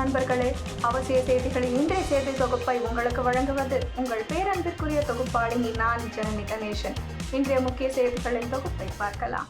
நண்பர்களே, அவசிய செய்திகளின் இன்றைய செய்தி தொகுப்பை உங்களுக்கு வழங்குவது உங்கள் பேரன்பிற்குரிய தொகுப்பாளினி நான் ஜனனி கணேசன். இன்றைய முக்கிய செய்திகளின் தொகுப்பை பார்க்கலாம்.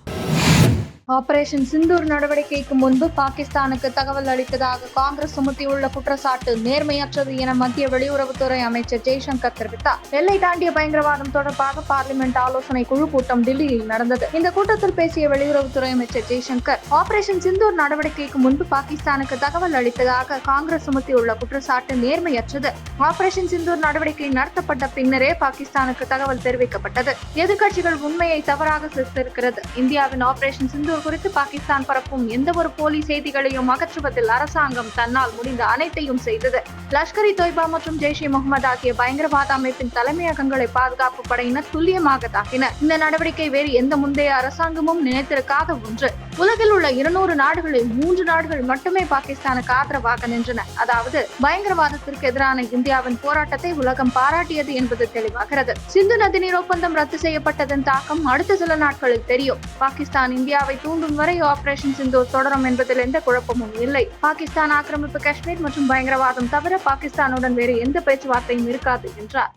ஆபரேஷன் சிந்தூர் நடவடிக்கைக்கு முன்பு பாகிஸ்தானுக்கு தகவல் அளித்ததாக காங்கிரஸ் சுமத்தியுள்ள குற்றச்சாட்டு நேர்மையற்றது என மத்திய வெளியுறவுத்துறை அமைச்சர் ஜெய்சங்கர் தெரிவித்தார். எல்லை தாண்டிய பயங்கரவாதம் தொடர்பாக பார்லிமெண்ட் ஆலோசனை குழு கூட்டம் டில்லியில் நடந்தது. இந்த கூட்டத்தில் பேசிய வெளியுறவுத்துறை அமைச்சர் ஜெய்சங்கர், ஆபரேஷன் சிந்தூர் நடவடிக்கைக்கு முன்பு பாகிஸ்தானுக்கு தகவல் அளித்ததாக காங்கிரஸ் சுமத்தியுள்ள குற்றச்சாட்டு நேர்மையற்றது. ஆபரேஷன் சிந்தூர் நடவடிக்கை நடத்தப்பட்ட பின்னரே பாகிஸ்தானுக்கு தகவல் தெரிவிக்கப்பட்டது. எதிர்க்கட்சிகள் உண்மையை தவறாக சித்தரிக்கிறது. இந்தியாவின் ஆபரேஷன் சிந்தூர் குறித்து பாகிஸ்தான் பரப்பும் எந்த ஒரு போலி செய்திகளையும் அகற்றுவதில் அரசாங்கம் தன்னால் முடிந்த அனைத்தையும் செய்தது. லஷ்கர்-இ தொய்பா மற்றும் ஜெய்ஷ்-இ-முகமது ஆகிய பயங்கரவாத அமைப்பின் தலைமையகங்களை பாதுகாப்பு படையினர் துல்லியமாக தாக்கினர். இந்த நடவடிக்கை வேறு எந்த முந்தைய அரசாங்கமும் நினைத்திருக்காத ஒன்று. உலகில் உள்ள 200 நாடுகளில் 3 நாடுகள் மட்டுமே பாகிஸ்தானுக்கு ஆதரவாக நின்றன. அதாவது பயங்கரவாதத்திற்கு எதிரான இந்தியாவின் போராட்டத்தை உலகம் பாராட்டியது என்பது தெளிவாகிறது. சிந்து நதிநீர் ஒப்பந்தம் ரத்து செய்யப்பட்டதன் தாக்கம் அடுத்த சில நாட்களில் தெரியும். பாகிஸ்தான் இந்தியாவை தூண்டும் வரை ஆபரேஷன் சிந்தூர் தொடரும் என்பதில் எந்த குழப்பமும் இல்லை. பாகிஸ்தான் ஆக்கிரமிப்பு காஷ்மீர் மற்றும் பயங்கரவாதம் தவிர பாகிஸ்தானுடன் வேறு எந்த பேச்சுவார்த்தையும் இருக்காது என்றார்.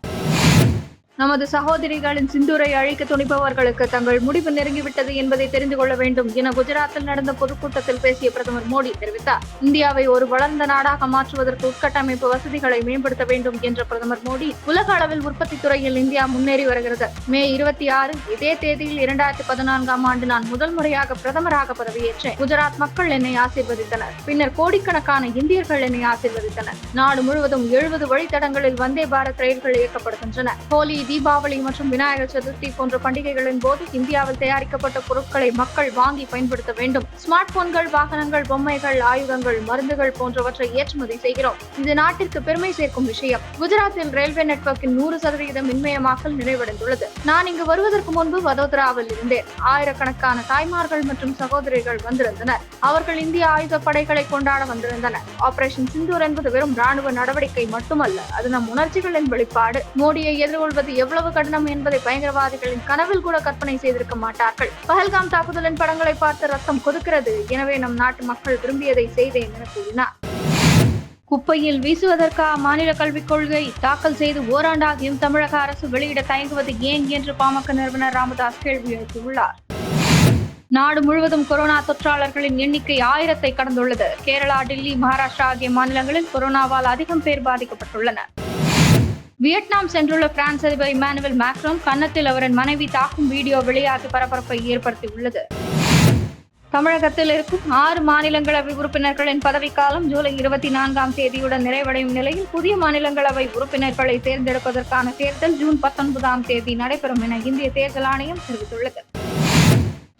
நமது சகோதரிகளின் சிந்தூரை அழிக்க துணிப்பவர்களுக்கு தங்கள் முடிவு நெருங்கிவிட்டது என்பதை தெரிந்து கொள்ள வேண்டும் என குஜராத்தில் நடந்த பொதுக்கூட்டத்தில் பேசிய பிரதமர் மோடி தெரிவித்தார். இந்தியாவை ஒரு வளர்ந்த நாடாக மாற்றுவதற்கு உட்கட்டமைப்பு வசதிகளை மேம்படுத்த வேண்டும் என்ற பிரதமர் மோடி, உலக அளவில் உற்பத்தி துறையில் இந்தியா முன்னேறி வருகிறது. மே 26 இதே தேதியில் 2014ஆம் ஆண்டு நான் முதல் முறையாக பிரதமராக பதவியேற்றேன். குஜராத் மக்கள் என்னை ஆசீர்வதித்தனர். பின்னர் கோடிக்கணக்கான இந்தியர்கள் என்னை ஆசீர்வதித்தனர். நாடு முழுவதும் 70 வழித்தடங்களில் வந்தே பாரத் ரயில்கள் இயக்கப்படுகின்றன. ஹோலி, தீபாவளி மற்றும் விநாயகர் சதுர்த்தி போன்ற பண்டிகைகளின் போது இந்தியாவில் தயாரிக்கப்பட்ட பொருட்களை மக்கள் வாங்கி பயன்படுத்த வேண்டும். ஸ்மார்ட் போன்கள், வாகனங்கள், பொம்மைகள், ஆயுதங்கள், மருந்துகள் போன்றவற்றை ஏற்றுமதி செய்கிறோம். இது நாட்டிற்கு பெருமை சேர்க்கும் விஷயம். குஜராத்தில் ரயில்வே நெட்வொர்க்கின் 100% மின்மயமாக்கல் நிறைவடைந்துள்ளது. நான் இங்கு வருவதற்கு முன்பு வதோதராவில் இருந்தேன். ஆயிரக்கணக்கான தாய்மார்கள் மற்றும் சகோதரிகள் வந்திருந்தனர். அவர்கள் இந்திய ஆயுத படைகளை கொண்டாட வந்திருந்தனர். ஆபரேஷன் சிந்தூர் என்பது வெறும் ராணுவ நடவடிக்கை மட்டுமல்ல, அது நம் உணர்ச்சிகளின் வெளிப்பாடு. மோடியை எதிர்கொள்வது எவ்வளவு கடினம் என்பதை பயங்கரவாதிகளின் கனவில் கூட கற்பனை செய்திருக்க மாட்டார்கள். பஹல்காம் தாக்குதலின் படங்களை பார்த்து ரத்தம் கொதிக்கிறது. எனவே நம் நாட்டு மக்கள் விரும்பியதை செய்தேன் என கூறினார். குப்பையில் வீசுவதற்கா மாநில கல்விக் கொள்கை தாக்கல் செய்து ஓராண்டாகியும் தமிழக அரசு வெளியிட தயங்குவது ஏன் என்று பாமக நிறுவனர் ராமதாஸ் கேள்வி எழுப்பியுள்ளார். நாடு முழுவதும் கொரோனா தொற்றாளர்களின் எண்ணிக்கை 1000-ஐ கடந்துள்ளது. கேரளா, டெல்லி, மகாராஷ்டிரா ஆகிய மாநிலங்களில் கொரோனாவால் அதிகம் பேர் பாதிக்கப்பட்டுள்ளனர். வியட்நாம் சென்றுள்ள பிரான்ஸ் அதிபர் இமானுவேல் மேக்ரோன் கன்னத்தில் அவரின் மனைவி தாக்கும் வீடியோ வெளியாகி பரபரப்பை ஏற்படுத்தியுள்ளது. தமிழகத்தில் இருக்கும் 6 மாநிலங்களவை உறுப்பினர்களின் பதவிக்காலம் ஜூலை 24ஆம் தேதியுடன் நிறைவடையும் நிலையில் புதிய மாநிலங்களவை உறுப்பினர்களை தேர்ந்தெடுப்பதற்கான தேர்தல் ஜூன் 19ஆம் தேதி நடைபெறும் என இந்திய தேர்தல் ஆணையம் தெரிவித்துள்ளது.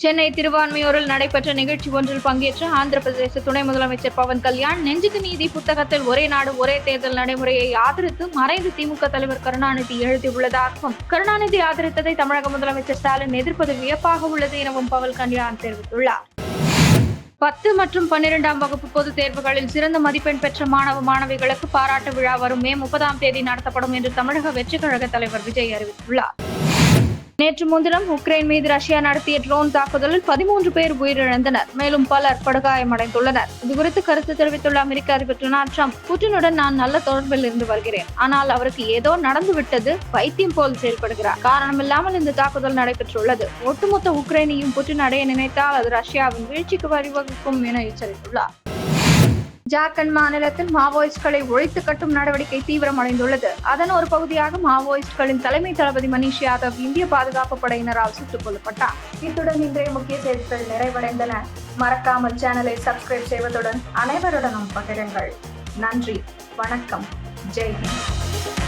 சென்னை திருவான்மியூரில் நடைபெற்ற நிகழ்ச்சி ஒன்றில் பங்கேற்ற ஆந்திர பிரதேச துணை முதலமைச்சர் பவன் கல்யாண், நெஞ்சுக்கு நீதி புத்தகத்தில் ஒரே நாடு ஒரே தேர்தல் நடைமுறையை ஆதரித்து மறைந்த திமுக தலைவர் கருணாநிதி எழுதியுள்ளதாகவும், கருணாநிதி ஆதரித்ததை தமிழக முதலமைச்சர் ஸ்டாலின் எதிர்ப்பது வியப்பாக உள்ளது எனவும் பவன் கல்யாண் தெரிவித்துள்ளார். 10 மற்றும் 12ஆம் வகுப்பு பொதுத் தேர்வுகளில் சிறந்த மதிப்பெண் பெற்ற மாணவ மாணவிகளுக்கு பாராட்டு விழா வரும் மே 30ஆம் தேதி நடத்தப்படும் என்று தமிழக வெற்றிக் கழக தலைவர் விஜய் அறிவித்துள்ளார். நேற்று முன்தினம் உக்ரைன் மீது ரஷ்யா நடத்திய ட்ரோன் தாக்குதலில் 13 பேர் உயிரிழந்தனர். மேலும் பலர் படுகாயமடைந்துள்ளனர். இதுகுறித்து கருத்து தெரிவித்துள்ள அமெரிக்க அதிபர் டொனால்ட் ட்ரம்ப், புட்டினுடன் நான் நல்ல தொடர்பில் இருந்து வருகிறேன். ஆனால் அவருக்கு ஏதோ நடந்துவிட்டது, பைத்தியம் போல் செயல்படுகிறார். காரணமில்லாமல் இந்த தாக்குதல் நடைபெற்றுள்ளது. ஒட்டுமொத்த உக்ரைனையும் புட்டின் அடைய நினைத்தால் அது ரஷ்யாவின் வீழ்ச்சிக்கு வழிவகுக்கும் என எச்சரித்துள்ளார். ஜார்க்கண்ட் மாநிலத்தில் மாவோயிஸ்ட்களை ஒழித்து கட்டும் நடவடிக்கை தீவிரமடைந்துள்ளது. அதன் ஒரு பகுதியாக மாவோயிஸ்ட்களின் தலைமை தளபதி மனிஷ் யாதவ் இந்திய பாதுகாப்பு படையினரால் சுட்டுக் கொல்லப்பட்டார். இத்துடன் இன்றைய முக்கிய செய்திகள் நிறைவடைந்தன. மறக்காமல் சேனலை சப்ஸ்கிரைப் செய்வதுடன் அனைவருடனும் பகிருங்கள். நன்றி, வணக்கம், ஜெய் ஹிந்த்.